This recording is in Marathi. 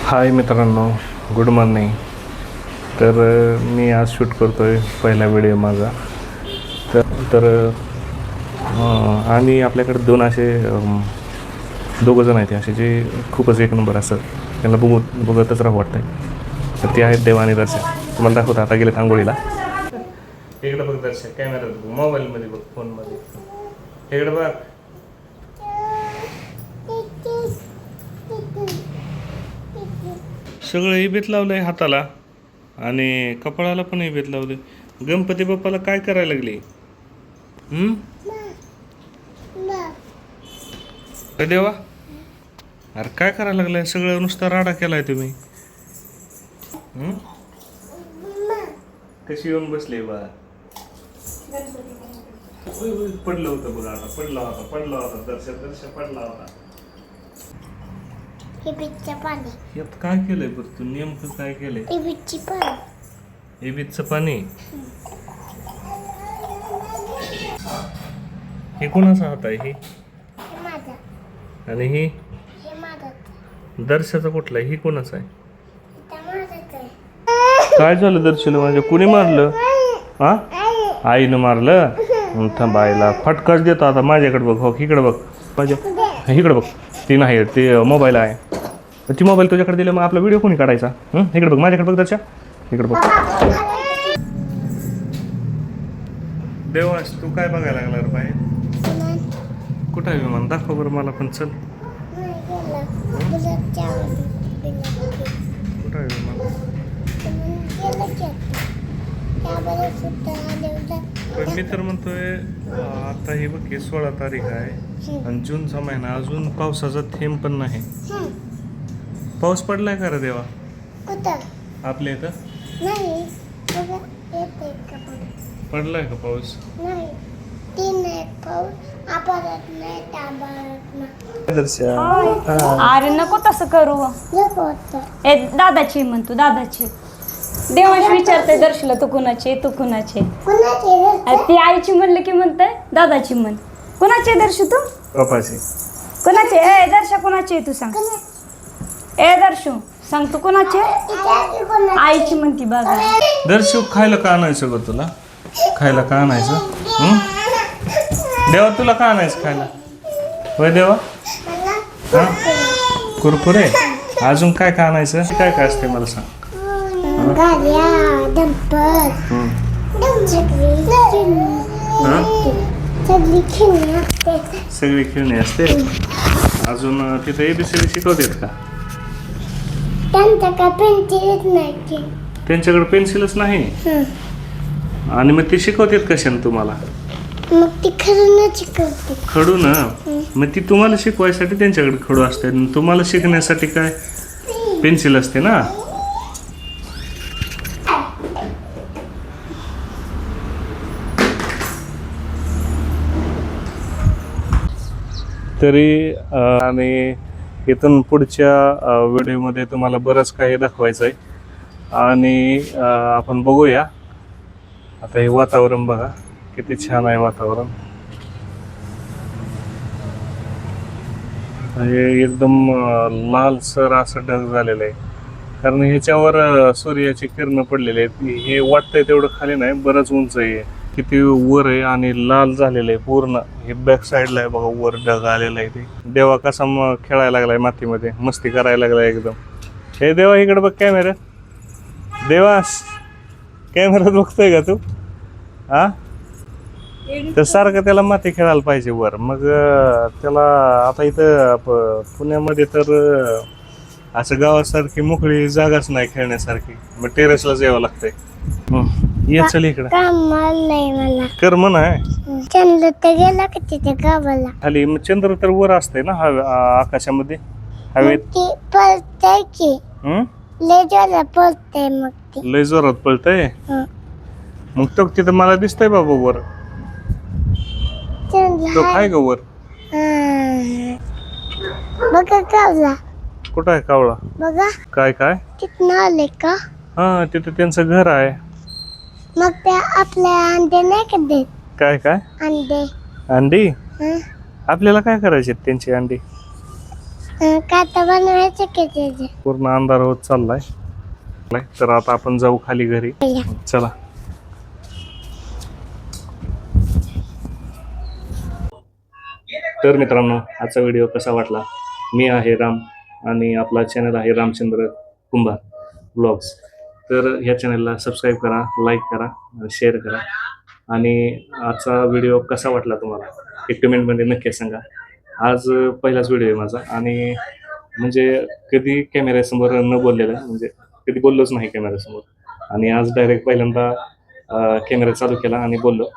हाय मित्रांनो, गुड मॉर्निंग. तर मी आज शूट करतो आहे पहिला व्हिडिओ माझा. तर आणि आपल्याकडे दोन असे दोघं जण आहेत असे जे खूपच एक नंबर असतात. त्यांना बघतच राहू वाटतं आहे. तर ते आहेत देवा आणि दर्शक. तुम्हाला दाखवता आता गेलेत आंघोळीला. इकडे बघ दर्शक, कॅमेरा बघ, मोबाईलमध्ये बघ, फोनमध्ये. इकडे बघ. सगळं इबेत लावलं आहे हाताला आणि कपाळाला पण इबेत लावले. गणपती बाप्पाला काय करायला लागले? देवा, अरे काय करायला लागलाय? सगळं नुसता राडा केलाय तुम्ही. कशी येऊन बसले बा? पडलं होतं बघा, आता पडला होता दर्शक पडला होता. यात काय केलंय बरं तू? नेमकं काय केलंय? इबीतचं पाणी. हे कोणाचा हात आहे? हे आणि ही दर्शाचा कुठला आहे? ही कोणाचा आहे? काय झालं दर्शला? माझ्या कुणी मारलं? हा, आईनं मारलं. थांब, आईला फटकाच देतो आता. माझ्याकडे बघ, हो इकडे बघ, माझ्या इकडे बघ. ती नाही, ते मोबाईल आहे. ती मोबाईल तुझ्याकडे दिला, मग आपला व्हिडिओ कोणी काढायचा? इकडे बघ, माझ्याकडे बघ दर्शा, इकडे बघ. देवास, तू काय बघायला लागला रे बाहेर? कुठं आहे विमान? दाखव बरं मला पण. चल, कुठं आहे विमान? पण मी तर म्हणतोय आता ही बघ, 16 तारीख आहे आणि जूनचा महिना, अजून पावसाचा थेंब पण नाही. पाऊस पडलाय का रे देवा आपल्या इथं? पडलाय का पाऊस? अरे नको तसं करू. दादाची म्हणतो, दादाची. देवाशी विचारते दर्शला, तू कुणाचे? तू कुणाचे? ती आईची म्हणलं की म्हणते दादाची म्हण. कुणाचे दर्श तू? पप्पाची. कुणाचे? ए दर्शा, कुणाचे तू सांग. ए दर्शू सांग, तू कुणाचे? आईची म्हणती बघा. दर्शू, खायला का आणायचं ग तुला? खायला का आणायचं? देवा, तुला का आणायचं खायला? होय देवा? हा, कुरकुरे. अजून काय का आणायचं? काय काय असते मला सांग. सगळी खेळणी असते. अजून तिथे ABCD शिकवतात का? त्यांच्याकडे पेन्सिलच नाही. आणि मग ती शिकवतात कशाने तुम्हाला? खडू ना. मग ती तुम्हाला शिकवायसाठी त्यांच्याकडे खडू असते, तुम्हाला शिकण्यासाठी काय पेन्सिल असते ना. तरी आणि इथून पुढच्या व्हिडिओमध्ये तुम्हाला बरंच काही दाखवायचं आहे. आणि आपण बघूया आता. हे वातावरण बघा, किती छान आहे वातावरण. हे एकदम लालसर असं ढग झालेलं आहे, कारण ह्याच्यावर सूर्याची किरण पडलेली आहेत. हे वाटतंय तेवढं खाली नाही, बरंच उंच आहे, किती वर आहे आणि लाल झालेलं आहे पूर्ण. हे बॅक साईडला आहे बघा, वर ढग आलेला आहे. ते देवा कसा खेळायला लागलाय मातीमध्ये, मस्ती करायला लागलाय एकदम. हे देवा, इकडे बघ कॅमेरा. देवा, कॅमेरात बघतोय का तू? हा, तर सारखं त्याला माती खेळायला पाहिजे वर. मग त्याला आता इथं पुण्यामध्ये तर असं गावासारखी मोकळी जागाच नाही खेळण्यासारखी. मग टेरेसलाच यावं लागतंय. ये चल इकडं. कर म्हणा. चंद्र तर गेला का तिथे गावाला खाली? मग चंद्र तर वर असतंय ना आकाशामध्ये, हवेत. पळतय की लय जोरात पळतय. मग ते लय जोरात पळतय. मग तो तिथं मला दिसतंय बाबा वर. तो काय ग वर? बघा कावला. कुठं आहे कावळा? बघा काय काय तिथं आले का? हा, तिथं त्यांचं घर आहे. मग ते आपल्या अंडे नाही का देत? काय काय अंडे. अंडी? आपल्याला काय करायचे त्यांची अंडी? काटा बनवायचं की त्याचे पूर्ण अंधार होत चाललाय. तर आता आपण जाऊ खाली घरी. चला. तर मित्रांनो, आजचा व्हिडिओ कसा वाटला? मी आहे राम आणि आपला चॅनल आहे रामचंद्र कुंभार ब्लॉग्स. तर ह्या चॅनलला सबस्क्राईब करा, लाईक करा, शेअर करा. आणि आजचा व्हिडिओ कसा वाटला तुम्हाला हे कमेंटमध्ये नक्की सांगा. आज पहिलाच व्हिडिओ आहे माझा आणि म्हणजे कधी कॅमेऱ्यासमोर न बोललेला, म्हणजे कधी बोललोच नाही कॅमेऱ्यासमोर, आणि आज डायरेक्ट पहिल्यांदा कॅमेरा चालू केला आणि बोललो.